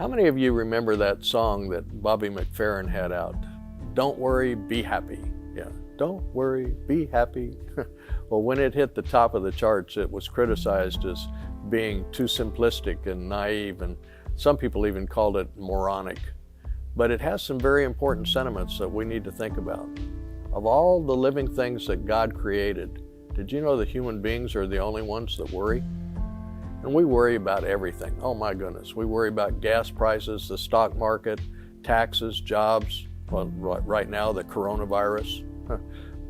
How many of you remember that song that Bobby McFerrin had out? Don't worry, be happy. Yeah, don't worry, be happy. Well, when it hit the top of the charts, it was criticized as being too simplistic and naive, and some people even called it moronic. But it has some very important sentiments that we need to think about. Of all the living things that God created, did you know that human beings are the only ones that worry? And we worry about everything. Oh my goodness. We worry about gas prices, the stock market, taxes, jobs, well, right now the coronavirus,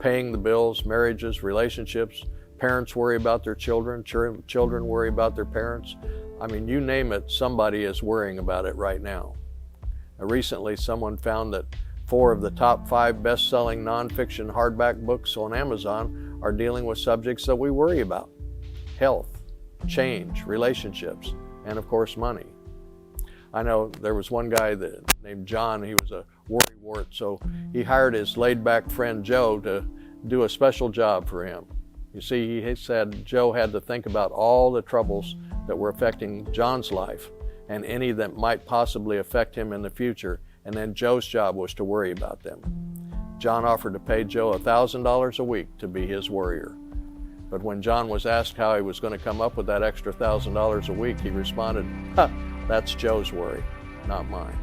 paying the bills, marriages, relationships. Parents worry about their children, children worry about their parents. I mean, you name it, somebody is worrying about it right now. Recently, someone found that 4 of the top 5 best-selling nonfiction hardback books on Amazon are dealing with subjects that we worry about: health, change, relationships, and of course money. I know there was one guy named John. He was a worrywart, so he hired his laid-back friend Joe to do a special job for him. You see, he said Joe had to think about all the troubles that were affecting John's life and any that might possibly affect him in the future, and then Joe's job was to worry about them. John offered to pay Joe $1,000 a week to be his worrier. But when John was asked how he was going to come up with that extra $1,000 a week, he responded, "That's Joe's worry, not mine."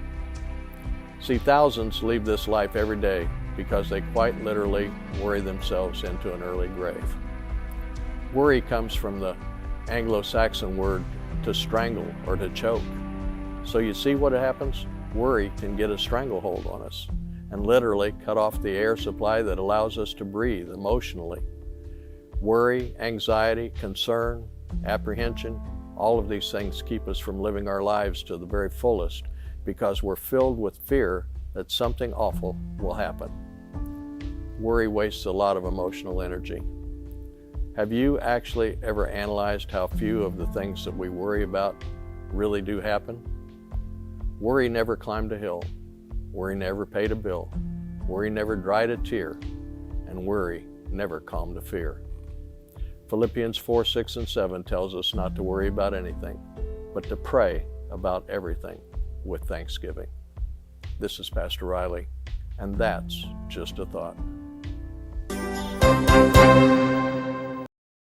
See, thousands leave this life every day because they quite literally worry themselves into an early grave. Worry comes from the Anglo-Saxon word to strangle or to choke. So you see what happens? Worry can get a stranglehold on us and literally cut off the air supply that allows us to breathe emotionally. Worry, anxiety, concern, apprehension, all of these things keep us from living our lives to the very fullest because we're filled with fear that something awful will happen. Worry wastes a lot of emotional energy. Have you actually ever analyzed how few of the things that we worry about really do happen? Worry never climbed a hill. Worry never paid a bill. Worry never dried a tear. And worry never calmed a fear. Philippians 4, 6, and 7 tells us not to worry about anything, but to pray about everything with thanksgiving. This is Pastor Riley, and that's just a thought.